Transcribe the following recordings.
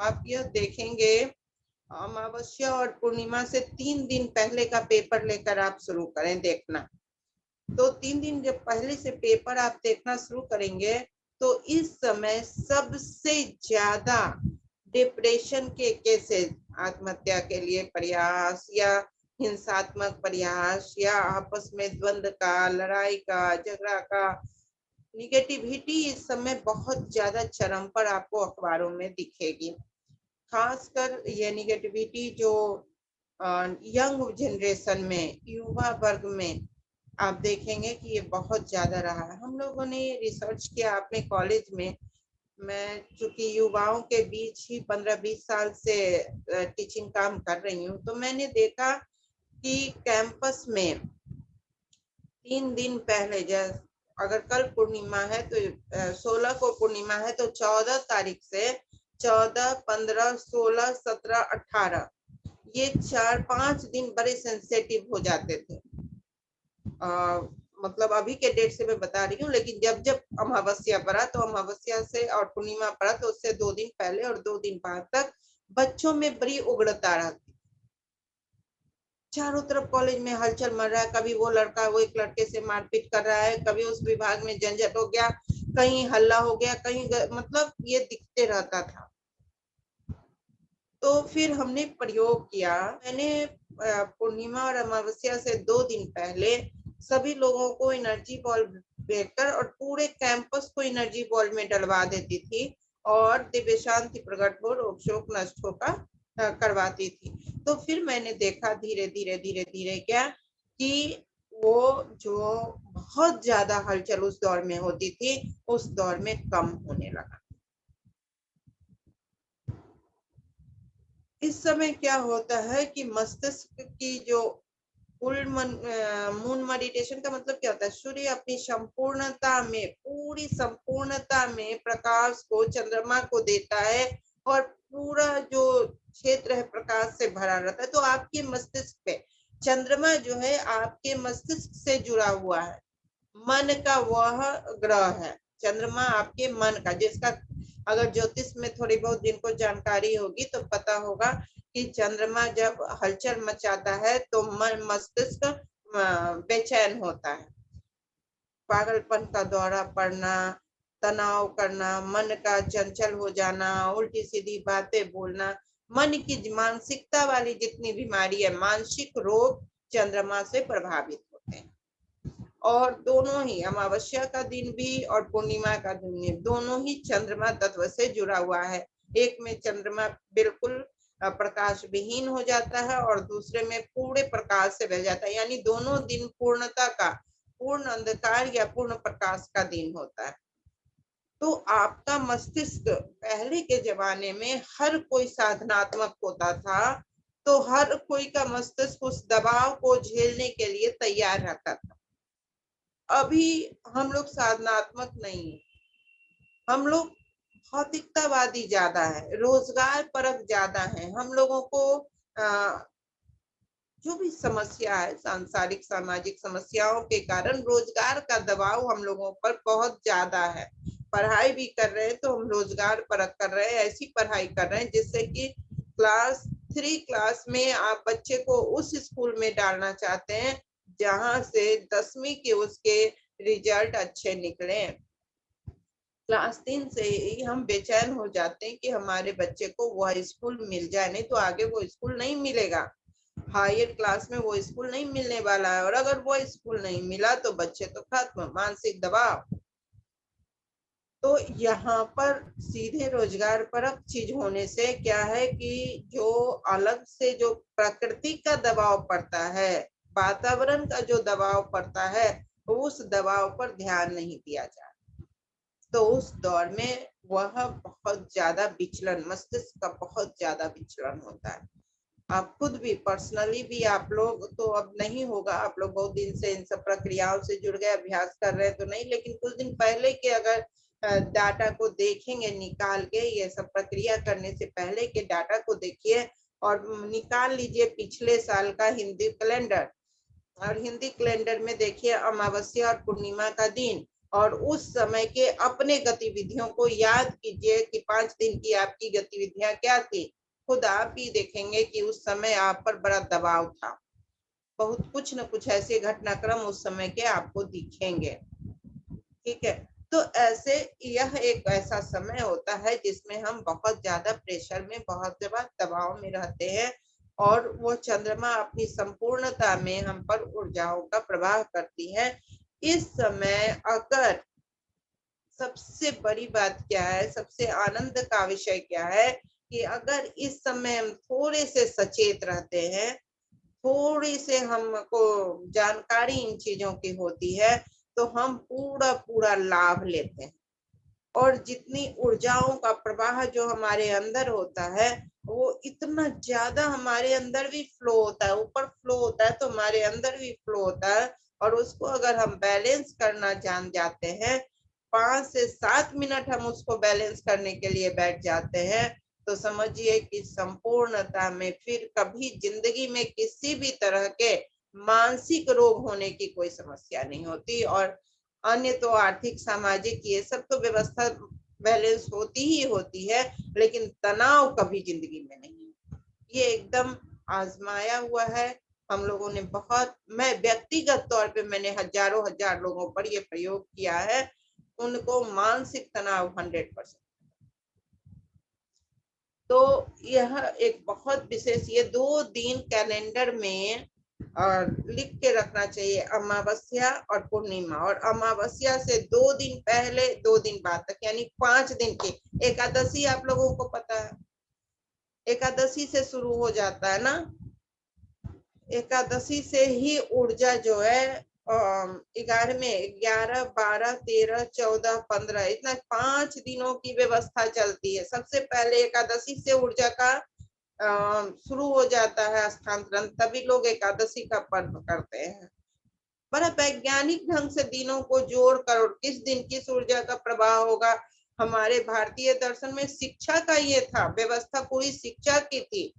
आप यह देखेंगे अमावस्या और पूर्णिमा से 3 दिन पहले का पेपर लेकर आप शुरू करें देखना। तो 3 दिन जब पहले से पेपर आप देखना शुरू करेंगे तो इस समय सबसे ज्यादा डिप्रेशन के केसेस, आत्महत्या के लिए प्रयास या हिंसात्मक प्रयास या आपस में द्वंद्व का, लड़ाई का, झगड़ा का, निगेटिविटी इस समय बहुत ज्यादा चरम पर आपको अखबारों में दिखेगी। खासकर ये निगेटिविटी जो यंग जनरेशन में, युवा वर्ग में आप देखेंगे कि ये बहुत ज्यादा रहा है। हम लोगों ने रिसर्च किया अपने कॉलेज में। मैं चूंकि युवाओं के बीच ही 15-20 साल से टीचिंग काम कर रही हूँ, तो मैंने देखा कि कैंपस में 3 दिन पहले, जैसे अगर कल पूर्णिमा है तो 16 को पूर्णिमा है तो 14 तारीख से 14, 15, 16, 17, 18 ये 4-5 दिन बड़े सेंसिटिव हो जाते थे। मतलब अभी के डेट से मैं बता रही हूँ, लेकिन जब जब अमावस्या पड़ा तो अमावस्या से और पूर्णिमा पड़ा तो उससे 2 दिन पहले और 2 दिन बाद तक बच्चों में बड़ी उग्रता रहती। चारों तरफ कॉलेज में हलचल मच रहा है, कभी वो लड़का वो एक लड़के से मारपीट कर रहा है, कभी उस विभाग में झंझट हो गया, कहीं हल्ला हो गया, कहीं मतलब ये दिखते रहता था। तो फिर हमने प्रयोग किया। मैंने पूर्णिमा और अमावस्या से 2 दिन पहले सभी लोगों को एनर्जी बॉल देकर और पूरे कैंपस को एनर्जी बॉल में डलवा देती थी और दिव्य शांति प्रकट हो, रोग शोक नष्ट होगा करवाती थी। तो फिर मैंने देखा धीरे धीरे धीरे धीरे क्या कि वो जो बहुत ज्यादा हलचल उस दौर में होती थी उस दौर में कम होने लगा। इस समय क्या होता है कि मस्तिष्क की जो मून मेडिटेशन का मतलब क्या होता है? सूर्य अपनी संपूर्णता में, पूरी संपूर्णता में प्रकाश को, चंद्रमा को देता है और पूरा जो क्षेत्र है प्रकाश से भरा रहता है। तो आपके मस्तिष्क पे चंद्रमा जो है आपके मस्तिष्क से जुड़ा हुआ है, मन का वह ग्रह है। चंद्रमा आपके मन का, जिसका अगर ज्योतिष में थोड़ी बहुत जिनको जानकारी होगी तो पता होगा कि चंद्रमा जब हलचल मचाता है तो मन मस्तिष्क बेचैन होता है, पागलपन का दौरा पड़ना, तनाव करना, मन का चंचल हो जाना, उल्टी सीधी बातें बोलना, मन की मानसिकता वाली जितनी बीमारी है, मानसिक रोग चंद्रमा से प्रभावित होते हैं। और दोनों ही, अमावस्या का दिन भी और पूर्णिमा का दिन भी, दोनों ही चंद्रमा तत्व से जुड़ा हुआ है। एक में चंद्रमा बिल्कुल प्रकाश विहीन हो जाता है और दूसरे में पूरे प्रकाश से बह जाता है, यानी दोनों दिन पूर्णता का, पूर्ण अंधकार या पूर्ण प्रकाश का दिन होता है। तो आपका मस्तिष्क, पहले के जमाने में हर कोई साधनात्मक होता था, तो हर कोई का मस्तिष्क उस दबाव को झेलने के लिए तैयार रहता था। अभी हम लोग साधनात्मक नहीं है, हम लोग भौतिकतावादी ज्यादा है, रोजगार परक ज्यादा है। हम लोगों को जो भी समस्या है, सांसारिक सामाजिक समस्याओं के कारण रोजगार का दबाव हम लोगों पर बहुत ज्यादा है। पढ़ाई भी कर रहे हैं तो हम रोजगार परक कर रहे हैं, ऐसी पढ़ाई कर रहे हैं जिससे कि क्लास 3 क्लास में आप बच्चे को उस स्कूल में डालना चाहते हैं जहां से 10वीं के उसके रिजल्ट अच्छे निकले। क्लास 3 से ही हम बेचैन हो जाते हैं कि हमारे बच्चे को वह स्कूल मिल जाए, नहीं तो आगे वो स्कूल नहीं मिलेगा। हायर क्लास में वो स्कूल नहीं मिलने वाला है और अगर वो स्कूल नहीं मिला तो बच्चे तो खत्म, मानसिक दबाव। तो यहाँ पर सीधे रोजगार परक चीज होने से क्या है कि जो अलग से जो प्रकृति का दबाव पड़ता है, वातावरण का जो दबाव पड़ता है, उस दबाव पर ध्यान नहीं दिया जाता। तो उस दौर में वह बहुत ज्यादा विचलन, मस्तिष्क का बहुत ज्यादा विचलन होता है। आप खुद भी पर्सनली भी, आप लोग तो अब नहीं होगा, आप लोग बहुत दिन से इन सब प्रक्रियाओं से जुड़ गए, अभ्यास कर रहे तो नहीं, लेकिन कुछ दिन पहले के अगर डाटा को देखेंगे निकाल के, ये सब प्रक्रिया करने से पहले के डाटा को देखिए और निकाल लीजिए पिछले साल का हिंदी कैलेंडर, और हिंदी कैलेंडर में देखिए अमावस्या और पूर्णिमा का दिन और उस समय के अपने गतिविधियों को याद कीजिए कि 5 दिन की आपकी गतिविधियां क्या थी। खुद आप ही देखेंगे कि उस समय आप पर बड़ा दबाव था, बहुत कुछ न कुछ ऐसे घटनाक्रम उस समय के आपको दिखेंगे। ठीक है, तो ऐसे यह एक ऐसा समय होता है जिसमें हम बहुत ज्यादा प्रेशर में, बहुत ज्यादा दबाव में रहते हैं, और वो चंद्रमा अपनी संपूर्णता में हम पर ऊर्जाओं का प्रवाह करती है। इस समय अगर सबसे बड़ी बात क्या है, सबसे आनंद का विषय क्या है कि अगर इस समय हम थोड़े से सचेत रहते हैं, थोड़ी से हमको जानकारी इन चीजों की होती है, तो हम पूरा पूरा लाभ लेते हैं। और जितनी ऊर्जाओं का प्रवाह जो हमारे अंदर होता है, वो इतना ज्यादा हमारे अंदर भी फ्लो होता है, ऊपर फ्लो होता है तो हमारे अंदर भी फ्लो होता है। और उसको अगर हम बैलेंस करना जान जाते हैं, 5 से 7 मिनट हम उसको बैलेंस करने के लिए बैठ जाते हैं, तो समझिए कि संपूर्णता में फिर कभी जिंदगी में किसी भी तरह के मानसिक रोग होने की कोई समस्या नहीं होती। और अन्य तो आर्थिक सामाजिक ये सब तो व्यवस्था बैलेंस होती ही होती है, लेकिन तनाव कभी जिंदगी में नहीं। ये एकदम आजमाया हुआ है हम लोगों ने बहुत। मैं व्यक्तिगत तौर पे मैंने हजारों हजार लोगों पर ये प्रयोग किया है, उनको मानसिक तनाव 100%। तो यह एक बहुत विशेष, ये 2 दिन कैलेंडर में और लिख के रखना चाहिए, अमावस्या और पूर्णिमा। और अमावस्या से 2 दिन पहले 2 दिन बाद तक, यानी 5 दिन की एकादशी आप लोगों को पता है, एकादशी से शुरू हो जाता है ना। एकादशी से ही ऊर्जा जो है 11 में 11 12 13 14 15 इतना 5 दिनों की व्यवस्था चलती है। सबसे पहले एकादशी से ऊर्जा का शुरू हो जाता है स्थानांतरण, तभी लोग एकादशी का पर्व करते हैं। बड़ा वैज्ञानिक ढंग से दिनों को जोड़कर और किस दिन किस ऊर्जा का प्रवाह होगा, हमारे भारतीय दर्शन में शिक्षा का ये था, व्यवस्था पूरी शिक्षा की थी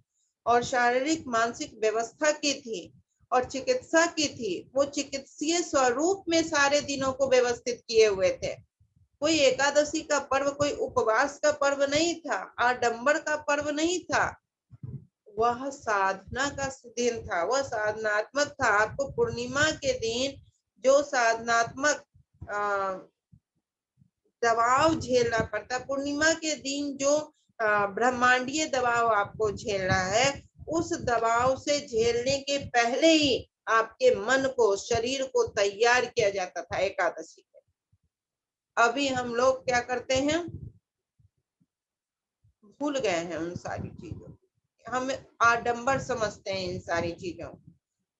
और शारीरिक मानसिक व्यवस्था की थी और चिकित्सा की थी। वो चिकित्सीय स्वरूप में सारे दिनों को व्यवस्थित किए हुए थे। कोई एकादशी का पर्व कोई उपवास का पर्व नहीं था, आडंबर का पर्व नहीं था, वह साधना का दिन था, वह साधनात्मक था। आपको पूर्णिमा के दिन जो साधनात्मक दबाव झेलना पड़ता, पूर्णिमा के दिन जो ब्रह्मांडीय दबाव आपको झेलना है, उस दबाव से झेलने के पहले ही आपके मन को, शरीर को तैयार किया जाता था एकादशी के। अभी हम लोग क्या करते हैं, भूल गए हैं उन सारी चीजों, हम आडंबर समझते हैं इन सारी चीजों।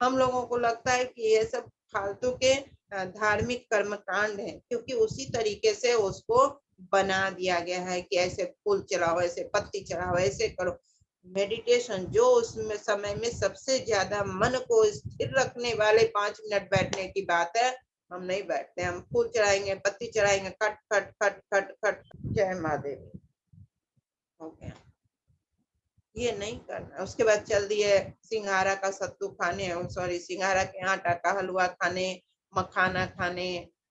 हम लोगों को लगता है कि ये सब फालतू के धार्मिक कर्मकांड है, क्योंकि उसी तरीके से उसको बना दिया गया है कि ऐसे फूल चढ़ाओ, ऐसे पत्ती चढ़ाओ, ऐसे करो। मेडिटेशन जो उसमें समय में सबसे ज्यादा मन को स्थिर रखने वाले 5 मिनट बैठने की बात है, हम नहीं बैठते। हम फूल चढ़ाएंगे, पत्ती चढ़ाएंगे, खट खट खट खट खट, जय माँ देवी, हो गया। ये नहीं करना। उसके बाद चल दिए सिंघारा का सत्तू खाने, सॉरी सिंघारा के आटा का हलवा खाने, मखाना खाने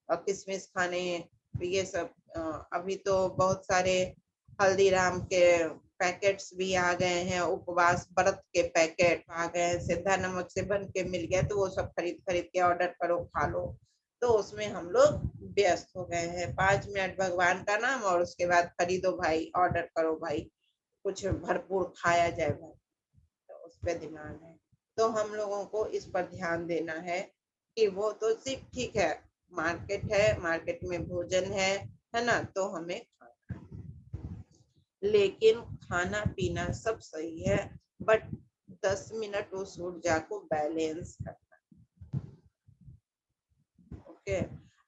और किशमिश खाने। ये सब अभी तो बहुत सारे हल्दीराम के पैकेट्स भी आ गए हैं, उपवास व्रत के पैकेट आ गए हैं, सिद्धा नमक से बन के मिल गया, तो वो सब खरीद खरीद के ऑर्डर करो, खा लो। तो उसमें हम लोग व्यस्त हो गए हैं। 5 मिनट भगवान का नाम और उसके बाद खरीदो भाई, ऑर्डर करो भाई, कुछ भरपूर खाया जाए भाई, तो उस पर ध्यान है। तो हम लोगों को इस पर ध्यान देना है कि वो तो सिर्फ ठीक है, मार्केट है, मार्केट में भोजन है ना, तो हमें खाना है, लेकिन खाना पीना सब सही है, बट 10 मिनट उस ऊर्जा को बैलेंस करना। ओके,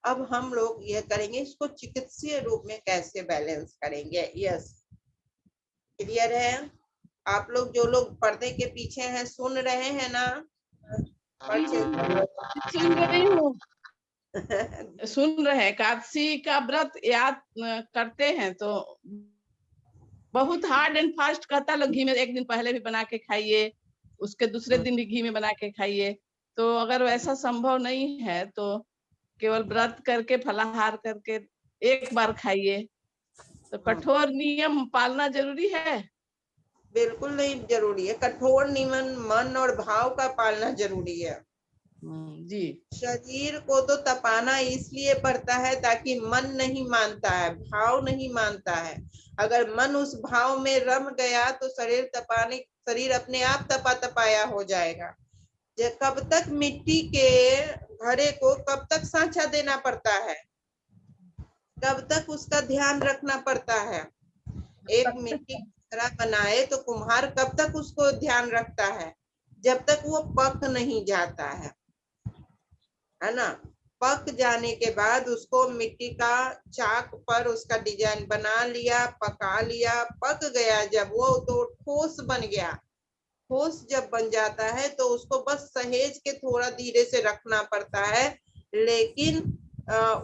अब हम लोग ये करेंगे, इसको चिकित्सीय रूप में कैसे बैलेंस करेंगे। यस, क्लियर है? आप लोग जो लोग पर्दे के पीछे हैं सुन रहे हैं ना? सुन रही हूँ, सुन रहे हैं। एकादशी का व्रत याद करते हैं तो बहुत हार्ड एंड फास्ट कहता लोग, घी में एक दिन पहले भी बना के खाइए, उसके दूसरे दिन भी घी में बना के खाइए। तो अगर वैसा संभव नहीं है तो केवल व्रत करके फलाहार करके एक बार खाइए, तो कठोर नियम पालना जरूरी है। बिल्कुल नहीं जरूरी है, कठोर नियम मन और भाव का पालना जरूरी है। जी। शरीर को तो तपाना इसलिए पड़ता है ताकि मन नहीं मानता है, भाव नहीं मानता है। अगर मन उस भाव में रम गया तो शरीर अपने आप तपा तपाया हो जाएगा। कब तक मिट्टी के घड़े को कब तक सांचा देना पड़ता है, कब तक उसका ध्यान रखना पड़ता है। एक मिट्टी का घड़ा बनाए तो कुम्हार कब तक उसको ध्यान रखता है, जब तक वो पक नहीं जाता है ना। पक जाने के बाद उसको मिट्टी का चाक पर उसका डिजाइन बना लिया, पका लिया, पक गया जब वो तो ठोस बन गया। ठोस जब बन जाता है तो उसको बस सहेज के थोड़ा धीरे से रखना पड़ता है, लेकिन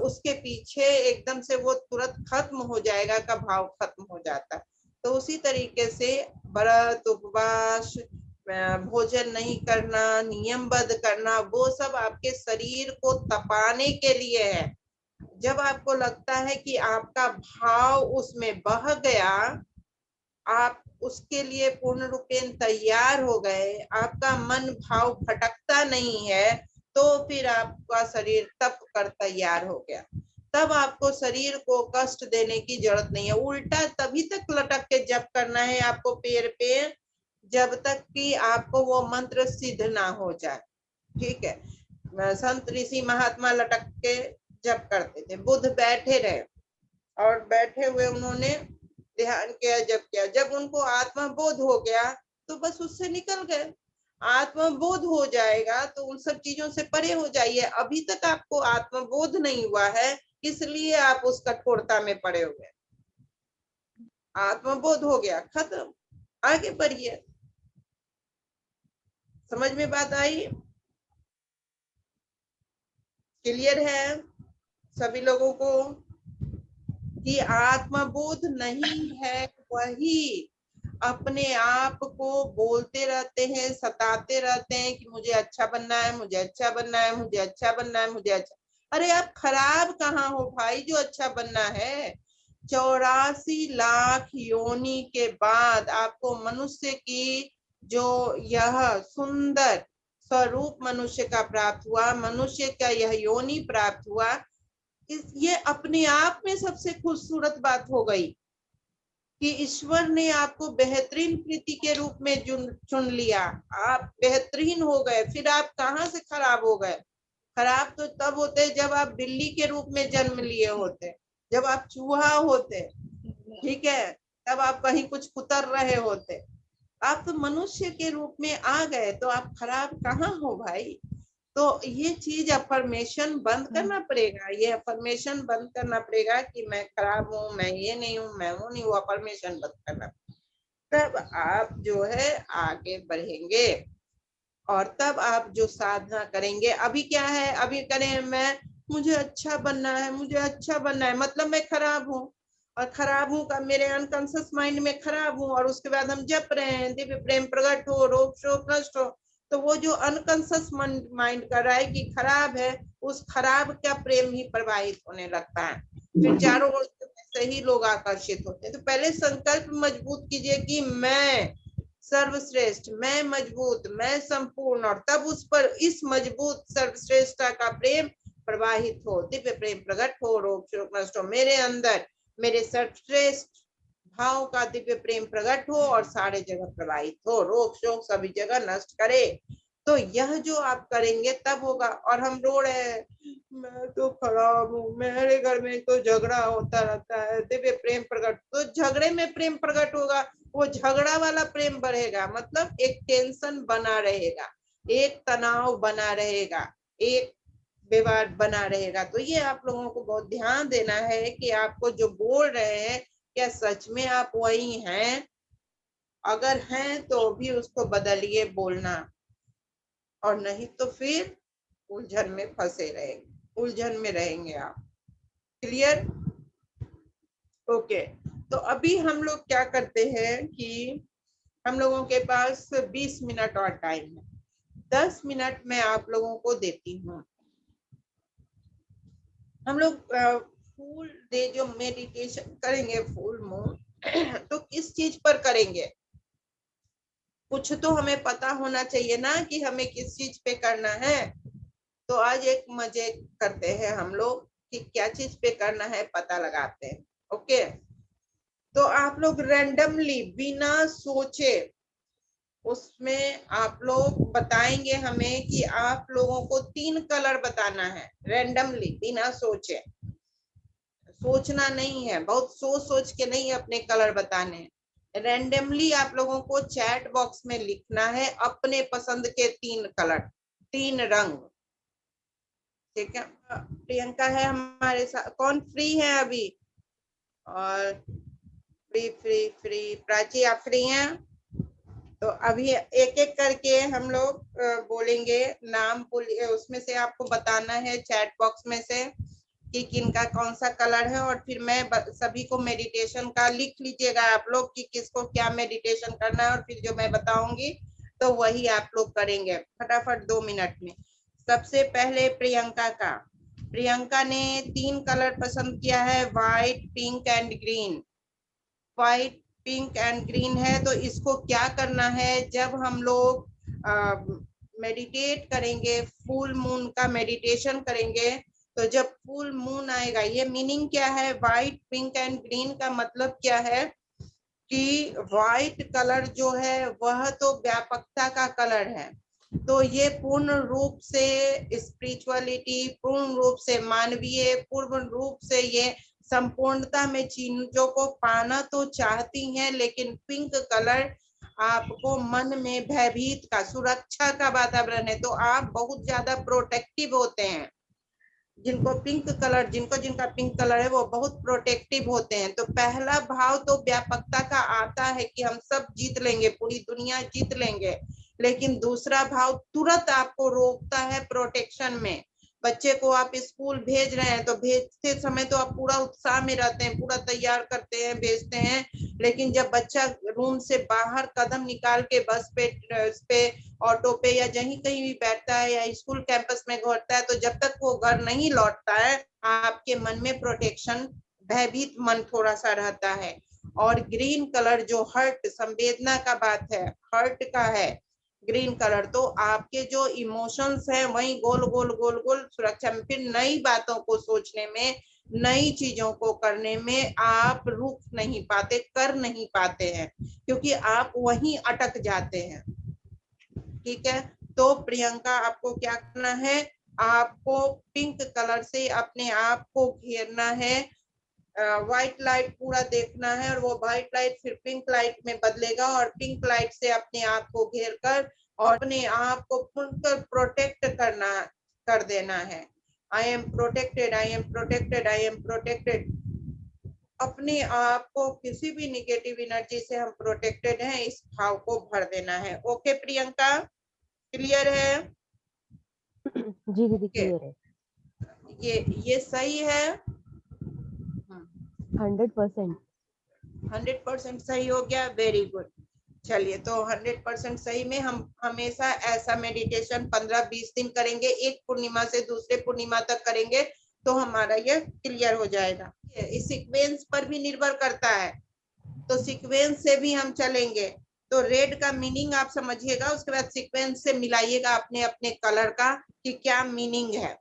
उसके पीछे एकदम से वो तुरंत खत्म हो जाएगा का भाव खत्म हो जाता है। तो उसी तरीके से व्रत उपवास भोजन नहीं करना, नियमबद्ध करना, वो सब आपके शरीर को तपाने के लिए है। जब आपको लगता है कि आपका भाव उसमें बह गया, आप उसके लिए पूर्ण रूपेण तैयार हो गए, आपका मन भाव भटकता नहीं है, तो फिर आपका शरीर तप कर तैयार हो गया। तब आपको शरीर को कष्ट देने की जरूरत नहीं है। उल्टा तभी तक लटक के जप करना है आपको पैर पे, जब तक कि आपको वो मंत्र सिद्ध ना हो जाए। ठीक है। संत ऋषि महात्मा लटक के जप करते थे। बुद्ध बैठे रहे और बैठे हुए उन्होंने ध्यान किया, जब किया, जब उनको आत्मबोध हो गया तो बस उससे निकल गए। आत्मबोध हो जाएगा तो उन सब चीजों से परे हो जाइए। अभी तक आपको आत्मबोध नहीं हुआ है, इसलिए आप उस कठोरता में पड़े हुए। आत्मबोध हो गया, खत्म, आगे बढ़िए। समझ में बात आई? क्लियर है सभी लोगों को कि आत्मबोध नहीं है वही अपने आप को बोलते रहते हैं, सताते रहते हैं कि मुझे अच्छा बनना है, मुझे अच्छा बनना है, मुझे अच्छा बनना है, मुझे अच्छा। अरे आप खराब कहाँ हो भाई जो अच्छा बनना है? 84 लाख योनि के बाद आपको मनुष्य की जो यह सुंदर स्वरूप मनुष्य का प्राप्त हुआ, मनुष्य का यह योनि प्राप्त हुआ। ये अपने आप में सबसे खूबसूरत बात हो गई कि ईश्वर ने आपको बेहतरीन कृति के रूप में चुन लिया। आप बेहतरीन हो गए, फिर आप कहाँ से खराब हो गए? खराब तो तब होते जब आप बिल्ली के रूप में जन्म लिए होते, जब आप चूहा होते, ठीक है, तब आप कहीं कुछ कुतर रहे होते। आप तो मनुष्य के रूप में आ गए, तो आप खराब कहाँ हो भाई? तो ये चीज अफर्मेशन बंद करना पड़ेगा, ये अफर्मेशन बंद करना पड़ेगा कि मैं खराब हूँ, मैं ये नहीं हूँ, मैं वो नहीं हूँ। अफर्मेशन बंद करना, तब आप जो है आगे बढ़ेंगे और तब आप जो साधना करेंगे। अभी क्या है, अभी करें मुझे अच्छा बनना है, मुझे अच्छा बनना है, मतलब मैं खराब हूँ, और खराब हूँ का मेरे अनकॉन्शियस माइंड में खराब हूँ, और उसके बाद हम जप रहे हैं दिव्य प्रेम प्रकट हो, रोग शोक नष्ट हो। तो वो जो अनकॉन्शियस माइंड कर रहा है कि खराब है, उस खराब का प्रेम ही प्रवाहित होने लगता है। फिर चारों ओर से ही लोग आकर्षित होते हैं। तो पहले संकल्प मजबूत कीजिए कि मैं सर्वश्रेष्ठ, मैं मजबूत, मैं संपूर्ण, और तब उस पर इस मजबूत सर्वश्रेष्ठता का प्रेम प्रवाहित हो, दिव्य प्रेम प्रकट हो, रोग शोक नष्ट हो। मेरे अंदर मेरे सर्वश्रेष्ठ भाव का दिव्य प्रेम प्रकट हो और सारे जगह प्रवाहित हो, रोग शोक सभी जगह नष्ट करे। तो यह जो आप करेंगे तब होगा। और हम रो रहे हैं, मैं तो खराब हूँ, मेरे घर में तो झगड़ा होता रहता है, दिव्य प्रेम प्रकट। तो झगड़े में प्रेम प्रकट होगा, वो झगड़ा वाला प्रेम बढ़ेगा, मतलब एक टेंशन बना रहेगा, एक तनाव बना रहेगा, एक विवाद बना रहेगा। तो ये आप लोगों को बहुत ध्यान देना है कि आपको जो बोल रहे हैं क्या सच में आप वही हैं? अगर हैं तो भी उसको बदलिए बोलना, और नहीं तो फिर उलझन में फंसे रहेंगे, उलझन में रहेंगे आप। क्लियर? ओके। तो अभी हम लोग क्या करते हैं कि हम लोगों के पास 20 मिनट और टाइम है। 10 मिनट मैं आप लोगों को देती हूँ। हम लोग फुल डे जो मेडिटेशन करेंगे फुल मून तो किस चीज पर करेंगे? कुछ तो हमें पता होना चाहिए ना कि हमें किस चीज पे करना है। तो आज एक मजे करते हैं हम लोग कि क्या चीज पे करना है पता लगाते हैं। ओके, तो आप लोग रैंडमली बिना सोचे उसमें आप लोग बताएंगे हमें कि आप लोगों को 3 कलर बताना है रैंडमली बिना सोचे। सोचना नहीं है, बहुत सोच सोच के नहीं अपने कलर बताने। रैंडमली आप लोगों को चैट बॉक्स में लिखना है अपने पसंद के 3 कलर, 3 रंग। ठीक है, प्रियंका है हमारे साथ। कौन फ्री है अभी? और फ्री फ्री फ्री प्राची, आप फ्री हैं? तो अभी एक एक करके हम लोग बोलेंगे नाम, उसमें से आपको बताना है चैट बॉक्स में से कि किनका कौन सा कलर है। और फिर मैं सभी को मेडिटेशन का लिख लीजिएगा आप लोग कि किसको क्या मेडिटेशन करना है, और फिर जो मैं बताऊंगी तो वही आप लोग करेंगे फटाफट 2 मिनट में। सबसे पहले प्रियंका का। प्रियंका ने 3 कलर पसंद किया है, white, pink and green. White, pink and green है। तो इसको क्या करना है, जब हम लोग मेडिटेट करेंगे, फुल मून का मेडिटेशन करेंगे, तो जब फुल मून आएगा, ये मीनिंग क्या है व्हाइट, पिंक एंड ग्रीन का मतलब क्या है कि व्हाइट कलर जो है वह तो व्यापकता का कलर है। तो ये पूर्ण रूप से स्पिरिचुअलिटी, पूर्ण रूप से मानवीय, पूर्ण रूप से ये संपूर्णता में चीजों को पाना तो चाहती हैं। लेकिन पिंक कलर आपको मन में भयभीत का, सुरक्षा का वातावरण है, तो आप बहुत ज्यादा प्रोटेक्टिव होते हैं। जिनको पिंक कलर, जिनका पिंक कलर है वो बहुत प्रोटेक्टिव होते हैं। तो पहला भाव तो व्यापकता का आता है कि हम सब जीत लेंगे, पूरी दुनिया जीत लेंगे। लेकिन दूसरा भाव तुरंत आपको रोकता है प्रोटेक्शन में। बच्चे को आप स्कूल भेज रहे हैं तो भेजते समय तो आप पूरा उत्साह में रहते हैं, पूरा तैयार करते हैं, भेजते हैं। लेकिन जब बच्चा रूम से बाहर कदम निकाल के बस पे ऑटो पे या जहीं कहीं भी बैठता है या स्कूल कैंपस में घूमता है, तो जब तक वो घर नहीं लौटता है आपके मन में प्रोटेक्शन, भयभीत मन थोड़ा सा रहता है। और ग्रीन कलर जो हर्ट, संवेदना का बात है, हर्ट का है ग्रीन कलर, तो आपके जो इमोशंस है वही गोल गोल गोल गोल सुरक्षा में, फिर नई बातों को सोचने में, नई चीजों को करने में आप रुक नहीं पाते, कर नहीं पाते हैं, क्योंकि आप वहीं अटक जाते हैं। ठीक है, तो प्रियंका आपको क्या करना है, आपको पिंक कलर से अपने आप को घेरना है। व्हाइट लाइट पूरा देखना है और वो व्हाइट लाइट फिर पिंक लाइट में बदलेगा, और पिंक लाइट से अपने आप को घेर कर और अपने आप को खुलकर प्रोटेक्ट करना, कर देना है। I am protected, I am protected, I am protected. अपने आप को किसी भी निगेटिव एनर्जी से हम प्रोटेक्टेड हैं, इस भाव को भर देना है। ओके प्रियंका, क्लियर है? जी दीदी क्लियर है। ये सही है? 100%। 100% सही हो गया, वेरी गुड। चलिए, तो 100% सही में हम हमेशा ऐसा मेडिटेशन 15-20 दिन करेंगे, एक पूर्णिमा से दूसरे पूर्णिमा तक करेंगे तो हमारा ये क्लियर हो जाएगा। इस सीक्वेंस पर भी निर्भर करता है, तो सीक्वेंस से भी हम चलेंगे। तो रेड का मीनिंग आप समझिएगा, उसके बाद सीक्वेंस से मिलाइएगा अपने अपने कलर का कि क्या मीनिंग है।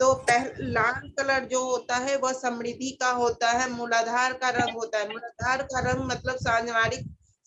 तो लाल कलर जो होता है वह समृद्धि का होता है, मूलाधार का रंग होता है। मूलाधार का रंग मतलब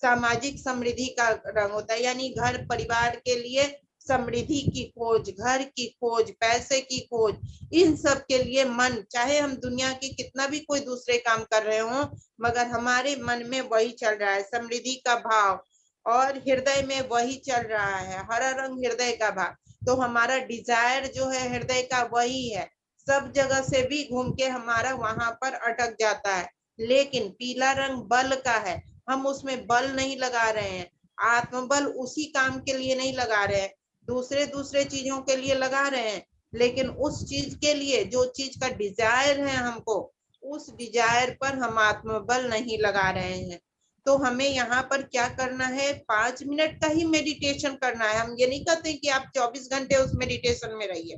सामाजिक समृद्धि का रंग होता है, यानी घर परिवार के लिए समृद्धि की खोज, घर की खोज, पैसे की खोज, इन सब के लिए मन, चाहे हम दुनिया की कितना भी कोई दूसरे काम कर रहे हो, मगर हमारे मन में वही चल रहा है, समृद्धि का भाव, और हृदय में वही चल रहा है, हरा रंग हृदय का भाव। तो हमारा डिजायर जो है हृदय का वही है, सब जगह से भी घूम के हमारा वहां पर अटक जाता है। लेकिन पीला रंग बल का है, हम उसमें बल नहीं लगा रहे हैं, आत्मबल उसी काम के लिए नहीं लगा रहे हैं, दूसरे दूसरे चीजों के लिए लगा रहे हैं। लेकिन उस चीज के लिए, जो चीज का डिजायर है हमको, उस डिजायर पर हम आत्मबल नहीं लगा रहे हैं। तो हमें यहाँ पर क्या करना है, 5 मिनट का ही मेडिटेशन करना है। हम ये नहीं कहते कि आप 24 घंटे उस मेडिटेशन में रहिए,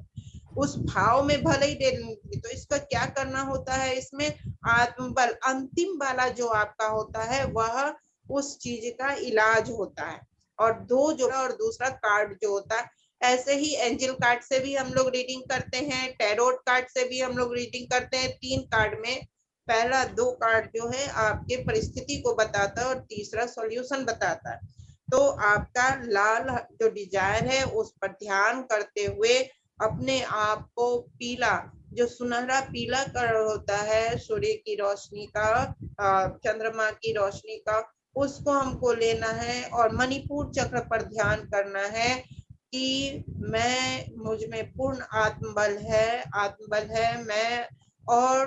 उस भाव में भले ही डेली निकले। तो इसका क्या करना होता है, इसमें आत्मबल अंतिम वाला जो आपका होता है वह उस चीज का इलाज होता है। और दो जो और दूसरा कार्ड जो होता है, ऐसे ही एंजल कार्ड से भी हम लोग रीडिंग करते हैं, टैरोट कार्ड से भी हम लोग रीडिंग करते हैं। 3 कार्ड में पहला 2 कार्ड जो है आपके परिस्थिति को बताता है और तीसरा सॉल्यूशन बताता है। तो आपका लाल जो डिजायर है उस पर ध्यान करते हुए अपने आप को पीला, जो सुनहरा पीला कलर होता है सूर्य की रोशनी का, चंद्रमा की रोशनी का, उसको हमको लेना है और मणिपुर चक्र पर ध्यान करना है कि मुझ में पूर्ण आत्मबल है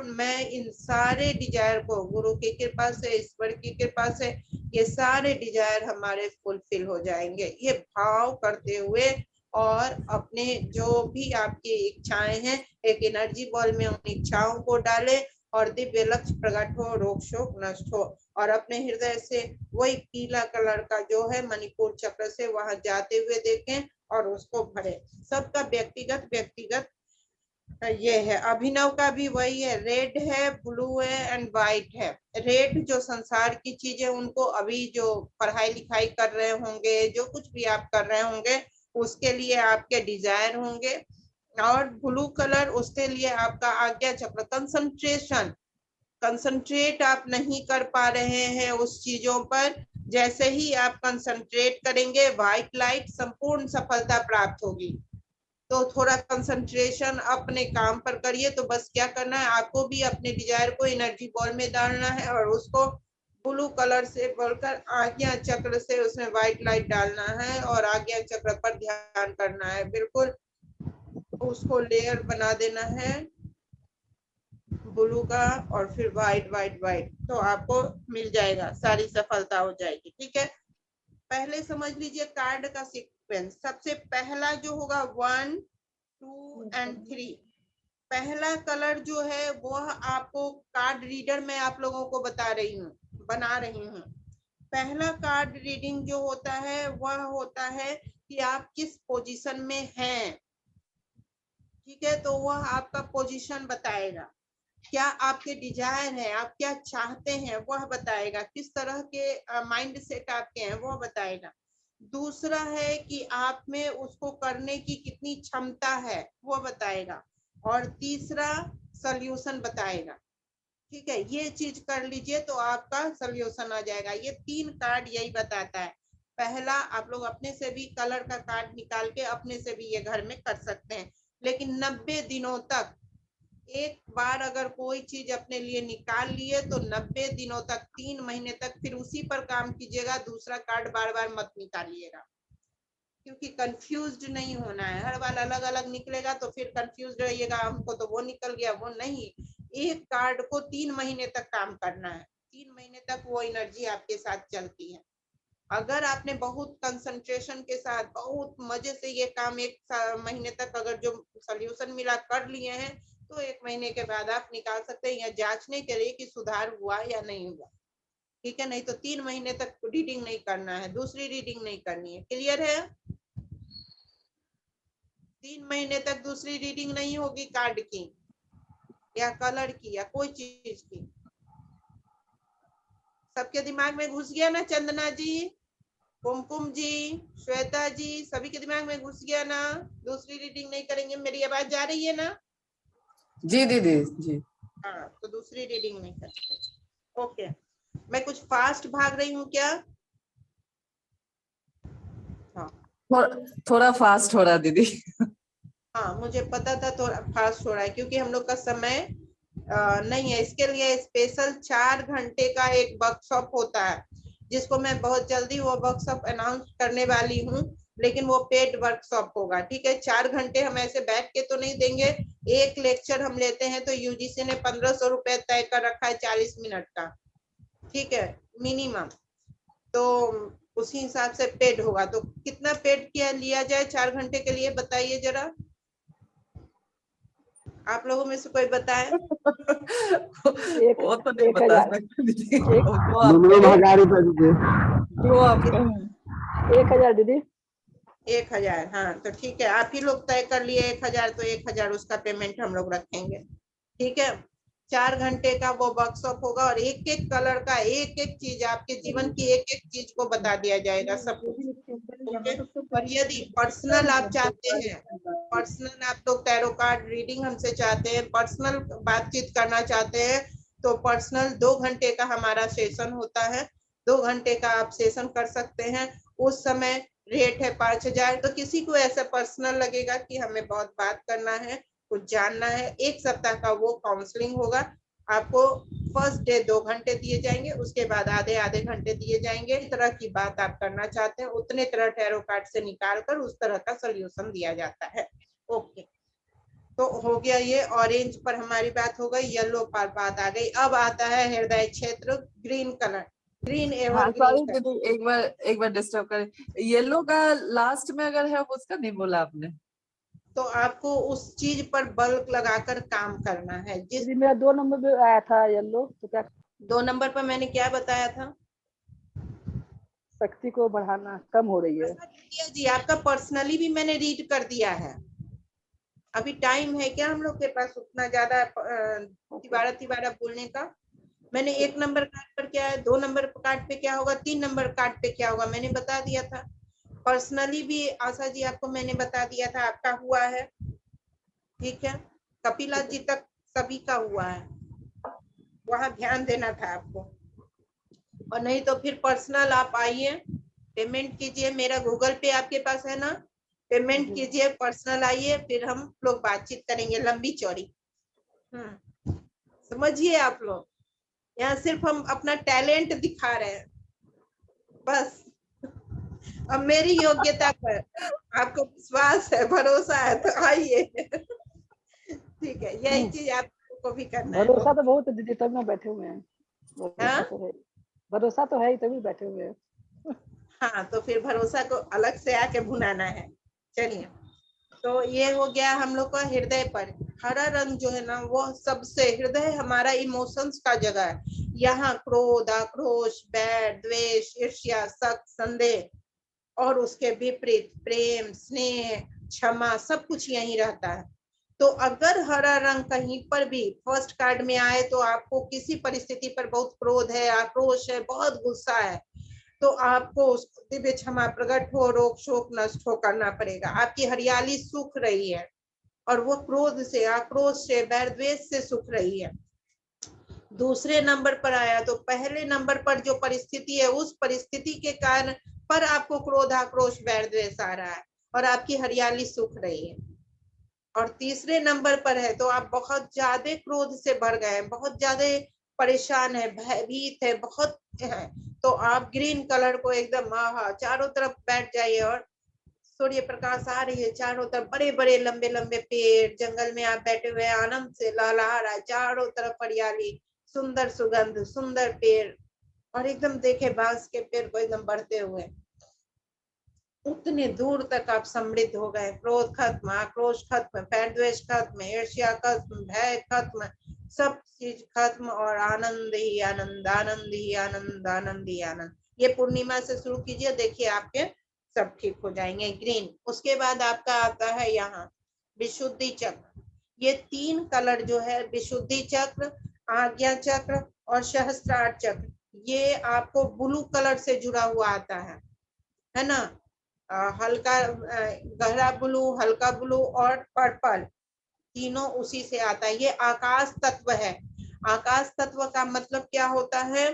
मैं इन सारे डिजायर को गुरु की कृपा से, ईश्वर की कृपा से ये सारे डिजायर हमारे फुलफिल हो जाएंगे। ये भाव करते हुए और अपने जो भी आपकी इच्छाएं हैं एक एनर्जी बॉल में उन इच्छाओं को डालें और दिव्य लक्ष्य प्रकट हो, रोग शोक नष्ट हो। और अपने हृदय से वही पीला कलर का जो है मणिपुर चक्र से वहां जाते हुए देखें और उसको भरे। सबका व्यक्तिगत ये है। अभिनव का भी वही है, रेड है, ब्लू है एंड व्हाइट है। रेड जो संसार की चीजें, उनको अभी जो पढ़ाई लिखाई कर रहे होंगे, जो कुछ भी आप कर रहे होंगे उसके लिए आपके डिजायर होंगे। और ब्लू कलर उसके लिए आपका आज्ञा चक्र, कंसंट्रेट आप नहीं कर पा रहे हैं उस चीजों पर, जैसे ही आप कंसंट्रेट करेंगे व्हाइट लाइट संपूर्ण सफलता प्राप्त होगी। तो थोड़ा कंसंट्रेशन अपने काम पर करिए। तो बस क्या करना है, आपको भी अपने डिजायर को एनर्जी बॉल में डालना है और उसको ब्लू कलर से बोलकर आज्ञा चक्र से उसमें व्हाइट लाइट डालना है और आज्ञा चक्र पर ध्यान करना है। बिल्कुल उसको लेयर बना देना है ब्लू का और फिर व्हाइट, तो आपको मिल जाएगा, सारी सफलता हो जाएगी। ठीक है, पहले समझ लीजिए कार्ड का सीक्वेंस। सबसे पहला जो होगा 1, 2 एंड 3। पहला कलर जो है वह आपको कार्ड रीडर में आप लोगों को बना रही हूँ। पहला कार्ड रीडिंग जो होता है वह होता है कि आप किस पोजीशन में हैं। ठीक है, तो वह आपका पोजीशन बताएगा। क्या आपके डिजायर है, आप क्या चाहते हैं वह बताएगा। किस तरह के माइंड सेट आपके हैं वह बताएगा। दूसरा है कि आप में उसको करने की कितनी क्षमता है वो बताएगा। और तीसरा सॉल्यूशन बताएगा। ठीक है, ये चीज कर लीजिए तो आपका सॉल्यूशन आ जाएगा। ये 3 कार्ड यही बताता है। पहला, आप लोग अपने से भी कलर का कार्ड निकाल के अपने से भी ये घर में कर सकते हैं, लेकिन 90 दिनों तक एक बार अगर कोई चीज अपने लिए निकाल लिए तो 90 दिनों तक, 3 महीने तक फिर उसी पर काम कीजिएगा। दूसरा कार्ड बार बार मत निकालिएगा, क्योंकि कंफ्यूज्ड नहीं होना है। हर बार अलग अलग निकलेगा तो फिर कंफ्यूज्ड रहिएगा, हमको तो वो निकल गया, वो नहीं। एक कार्ड को 3 महीने तक काम करना है। 3 महीने तक वो एनर्जी आपके साथ चलती है। अगर आपने बहुत कंसंट्रेशन के साथ बहुत मजे से ये काम 1 महीने तक अगर जो सॉल्यूशन मिला कर लिए हैं तो 1 महीने के बाद आप निकाल सकते हैं, या जांचने के लिए कि सुधार हुआ या नहीं हुआ। ठीक है, नहीं तो 3 महीने तक रीडिंग नहीं करना है, दूसरी रीडिंग नहीं करनी है। क्लियर है? 3 महीने तक दूसरी रीडिंग नहीं होगी कार्ड की या कलर की या कोई चीज की। सबके दिमाग में घुस गया ना? चंदना जी, कुमकुम जी, श्वेता जी, सभी के दिमाग में घुस गया ना? दूसरी रीडिंग नहीं करेंगे। मेरी आवाज जा रही है ना? जी दीदी जी। हाँ, तो दूसरी रीडिंग नहीं करते। ओके, मैं कुछ फास्ट भाग रही हूँ क्या? हाँ, थोड़ा फास्ट हो रहा दीदी। हाँ मुझे पता था थोड़ा फास्ट हो रहा है, क्योंकि हम लोग का समय नहीं है। इसके लिए स्पेशल 4 घंटे का एक वर्कशॉप होता है, जिसको मैं बहुत जल्दी वो वर्कशॉप अनाउंस करने वाली हूँ, लेकिन वो पेड वर्कशॉप होगा। ठीक है, 4 घंटे हम ऐसे बैठ के तो नहीं देंगे। एक लेक्चर हम लेते हैं तो यूजीसी ने 1500 रुपए तय कर रखा है 40 मिनट का। ठीक है, मिनिमम। तो उसी हिसाब से पेड होगा। तो कितना पेड किया लिया जाए 4 घंटे के लिए, बताइए जरा। आप लोगों में से कोई बताए? वो तो नहीं बता सकते दीदी। 1000 दीदी। 1000, हाँ तो ठीक है, आप ही लोग तय कर लिए 1000, तो 1000 उसका पेमेंट हम लोग रखेंगे। ठीक है, 4 घंटे का वो वर्कशॉप होगा और एक एक कलर का एक एक चीज, आपके जीवन की एक एक चीज को बता दिया जाएगा सब कुछ। ओके, और यदि पर्सनल आप चाहते हैं, पर्सनल आप लोग टैरो कार्ड रीडिंग हमसे चाहते हैं, पर्सनल बातचीत करना चाहते हैं, तो पर्सनल 2 घंटे का हमारा सेशन होता है। 2 घंटे का आप सेशन कर सकते हैं। उस समय रेट है 5000। तो किसी को ऐसा पर्सनल लगेगा कि हमें बहुत बात करना है, कुछ जानना है, 1 सप्ताह का वो काउंसलिंग होगा। आपको फर्स्ट डे 2 घंटे दिए जाएंगे, उसके बाद आधे आधे घंटे दिए जाएंगे। इस तरह की बात आप करना चाहते हैं उतने तरह टैरो कार्ड से निकाल कर उस तरह का सोल्यूशन दिया जाता है। ओके, तो हो गया ये ऑरेंज पर हमारी बात हो गई, येलो पर बात आ गई। अब आता है हृदय क्षेत्र, ग्रीन कलर, ग्रीन हाँ एवर सॉरी ग्रीन। दीदी, एक बार डिस्टर्ब करें। येलो का लास्ट में अगर है उसका नहीं बोला आपने। तो आपको उस चीज पर बल्ब लगाकर काम करना है। जिस दीदी मेरा 2 नंबर पे आया था येलो, तो क्या 2 नंबर पर मैंने क्या बताया था? शक्ति को बढ़ाना कम हो रही है। जी आपका पर्सनली भी मैंने रीड कर दिया है। अभी टाइम है क्या हम लोग के पास उतना ज्यादा तिबारा बोलने का? मैंने 1 नंबर कार्ड पर क्या है, 2 नंबर कार्ड पे क्या होगा, 3 नंबर कार्ड पे क्या होगा, मैंने बता दिया था। पर्सनली भी आशा जी आपको मैंने बता दिया था, आपका हुआ है। ठीक है, कपिला जी तक सभी का हुआ है, वहां ध्यान देना था आपको। और नहीं तो फिर पर्सनल आप आइए, पेमेंट कीजिए, मेरा गूगल पे आपके पास है ना, पेमेंट कीजिए, पर्सनल आइए, फिर हम लोग बातचीत करेंगे लंबी चौड़ी। समझिए आप लोग, यहाँ सिर्फ हम अपना टैलेंट दिखा रहे हैं बस। अब मेरी योग्यता पर आपको विश्वास है, भरोसा है, तो आइए। ठीक है, यही चीज आपको भी करना है। भरोसा तो बहुत है दीदी, तब ना बैठे हुए हैं। हाँ? भरोसा तो है ही, तभी बैठे हुए हैं। हाँ, तो फिर भरोसा को अलग से आके भुनाना है। चलिए, तो ये हो गया हम लोग का हृदय पर। हरा रंग जो है ना, वो सबसे, हृदय हमारा इमोशंस का जगह है। यहाँ क्रोध, आक्रोश, बैर, द्वेष, ईर्ष्या, शक, संदेह और उसके विपरीत प्रेम, स्नेह, क्षमा, सब कुछ यहीं रहता है। तो अगर हरा रंग कहीं पर भी फर्स्ट कार्ड में आए तो आपको किसी परिस्थिति पर बहुत क्रोध है, आक्रोश है, बहुत गुस्सा है, तो आपको उसको दिव्य क्षमा प्रकट हो, रोग शोक नष्ट हो करना पड़ेगा। आपकी हरियाली सूख रही है और वो क्रोध से, आक्रोश से, बैर द्वेष से सूख रही है। दूसरे नंबर पर आया तो पहले नंबर पर जो परिस्थिति है, उस परिस्थिति के कारण पर आपको क्रोध, आक्रोश, बैर द्वेष आ रहा है और आपकी हरियाली सूख रही है। और तीसरे नंबर पर है तो आप बहुत ज्यादा क्रोध से भर गए हैं, बहुत ज्यादा परेशान है, भयभीत है, बहुत है, तो आप ग्रीन कलर को एकदम चारों तरफ बैठ जाइए और सूर्य प्रकाश आ रही है चारों तरफ, बड़े बड़े लंबे लंबे पेड़, जंगल में आप बैठे हुए आनंद से लहलहा रहा है, चारों तरफ हरियाली, सुंदर सुगंध, सुंदर पेड़, और एकदम देखे बांस के पेड़ को एकदम बढ़ते हुए, उतने दूर तक आप समृद्ध हो गए। क्रोध खत्म, आक्रोश खत्म, पैर द्वेष खत्म, ईर्ष्या खत्म, भय खत्म, सब चीज खत्म, और आनंद ही आनंद, आनंद ही आनंद, आनंद ही आनंद। ये पूर्णिमा से शुरू कीजिए, देखिए आपके सब ठीक हो जाएंगे। ग्रीन, उसके बाद आपका आता है यहाँ विशुद्धि चक्र। ये 3 कलर जो है, विशुद्धि चक्र, आज्ञा चक्र और सहस्त्रार चक्र, ये आपको ब्लू कलर से जुड़ा हुआ आता है ना। हल्का गहरा ब्लू, हल्का ब्लू और पर्पल, तीनों उसी से आता है। ये आकाश तत्व है। आकाश तत्व का मतलब क्या होता है?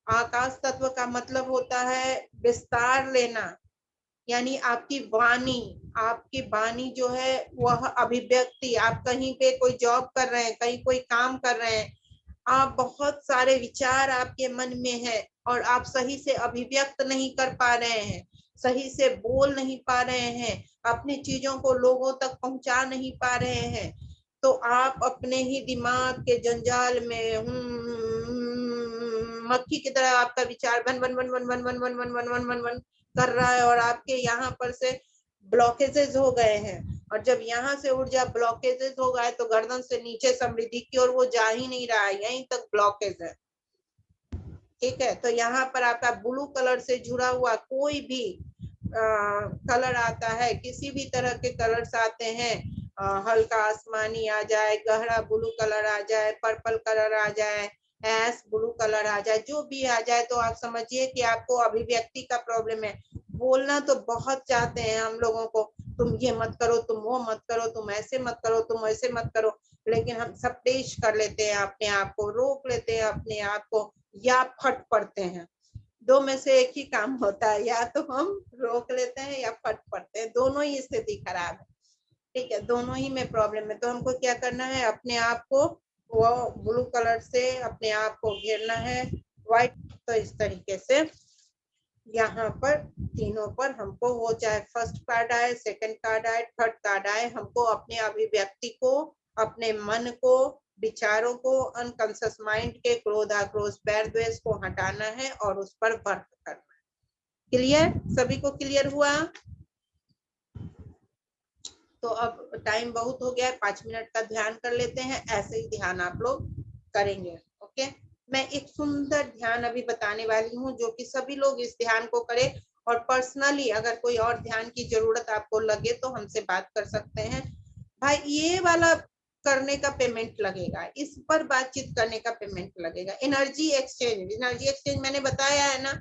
आकाश तत्व का मतलब होता है विस्तार लेना, यानी आपकी वाणी जो है वह अभिव्यक्ति। आप कहीं पे कोई जॉब कर रहे हैं, कहीं कोई काम कर रहे हैं, आप बहुत सारे विचार आपके मन में है और आप सही से अभिव्यक्त नहीं कर पा रहे हैं, सही से बोल नहीं पा रहे हैं, अपनी चीजों को लोगों तक पहुंचा नहीं पा रहे हैं, तो आप अपने ही दिमाग के जंजाल में मक्खी की तरह आपका विचार one one one one one one one one one one one one कर रहा है और आपके यहाँ पर से ब्लॉकेजेस हो गए हैं। और जब यहाँ से ऊर्जा ब्लॉकेजेस हो गए तो गर्दन से नीचे समृद्धि की ओर वो जा ही नहीं रहा है, यहीं तक ब्लॉकेज है। ठीक है, तो यहाँ पर आपका ब्लू कलर से जुड़ा हुआ कोई भी कलर आता है, किसी भी तरह के कलर्स आते हैं, हल्का आसमानी आ जाए, गहरा ब्लू कलर आ जाए, पर्पल कलर आ जाए, ऐश ब्लू कलर आ जाए, जो भी आ जाए तो आप समझिए कि आपको अभिव्यक्ति का प्रॉब्लम है। बोलना तो बहुत चाहते हैं हम लोगों को, तुम ये मत करो, तुम वो मत करो, तुम ऐसे मत करो, तुम ऐसे मत करो, लेकिन हम सप्रेस कर लेते हैं अपने आप को, रोक लेते हैं अपने आप को, या फट पड़ते हैं। दो में से एक ही काम होता है, या तो हम रोक लेते हैं या फट पड़ते हैं, दोनों ही स्थिति खराब है। ठीक है, दोनों ही में प्रॉब्लम है। तो हमको क्या करना है, अपने आप को वो ब्लू कलर से अपने आप को घेरना है, व्हाइट। तो इस तरीके से यहाँ पर तीनों पर हमको, वो चाहे फर्स्ट कार्ड आए, सेकंड कार्ड आए, थर्ड कार्ड आए, हमको अपने अभिव्यक्ति को, अपने मन को, विचारों को, अनकॉन्शियस माइंड के क्रोध, आक्रोश, बैर द्वेष को हटाना है और उस पर वर्क करना है। क्लियर? सभी को क्लियर हुआ? तो अब टाइम बहुत हो गया है, 5 मिनट का ध्यान कर लेते हैं, ऐसे ही ध्यान आप लोग करेंगे। ओके, मैं एक सुंदर ध्यान अभी बताने वाली हूँ, जो कि सभी लोग इस ध्यान को करें, और पर्सनली अगर कोई और ध्यान की जरूरत आपको लगे तो हमसे बात कर सकते हैं। भाई ये वाला करने का पेमेंट लगेगा, इस पर बातचीत करने का पेमेंट लगेगा। एनर्जी एक्सचेंज मैंने बताया है ना,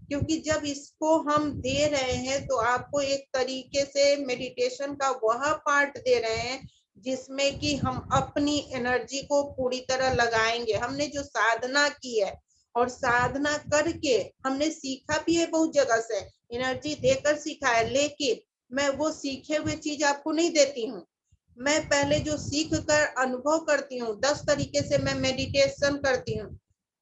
क्योंकि जब इसको हम दे रहे हैं तो आपको एक तरीके से मेडिटेशन का वह पार्ट दे रहे हैं जिसमें कि हम अपनी एनर्जी को पूरी तरह लगाएंगे। हमने जो साधना की है और साधना करके हमने सीखा भी है, बहुत जगह से एनर्जी देकर सीखा है, लेकिन मैं वो सीखे हुए चीज आपको नहीं देती हूँ। मैं पहले जो सीख कर अनुभव करती हूँ, 10 तरीके से मैं मेडिटेशन करती हूँ।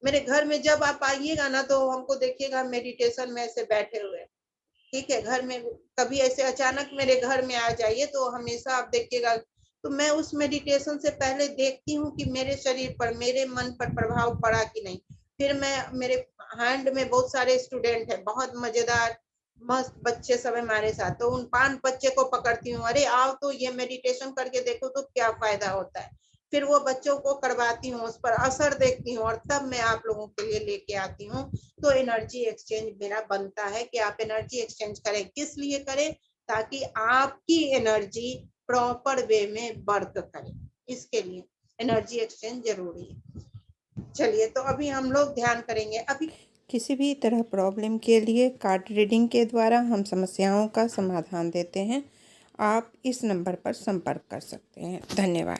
मेरे घर में जब आप आइएगा ना तो हमको देखिएगा मेडिटेशन में ऐसे बैठे हुए। ठीक है, घर में कभी ऐसे अचानक मेरे घर में आ जाइए तो हमेशा आप देखिएगा, तो मैं उस मेडिटेशन से पहले देखती हूँ कि मेरे शरीर पर, मेरे मन पर प्रभाव पड़ा कि नहीं। फिर मैं, मेरे हैंड में बहुत सारे स्टूडेंट है, बहुत मजेदार मस्त बच्चे सब हमारे साथ, तो उन 5 बच्चे को पकड़ती हूँ, अरे आओ तो ये मेडिटेशन करके देखो तो क्या फायदा होता है। फिर वो बच्चों को करवाती हूँ, उस पर असर देखती हूँ, और तब मैं आप लोगों के लिए लेके आती हूँ। तो एनर्जी एक्सचेंज मेरा बनता है कि आप एनर्जी एक्सचेंज करें। किस लिए करें? ताकि आपकी एनर्जी प्रॉपर वे में वर्क करे, इसके लिए एनर्जी एक्सचेंज जरूरी है। चलिए, तो अभी हम लोग ध्यान करेंगे। अभी किसी भी तरह प्रॉब्लम के लिए कार्ड रीडिंग के द्वारा हम समस्याओं का समाधान देते हैं। आप इस नंबर पर संपर्क कर सकते हैं। धन्यवाद।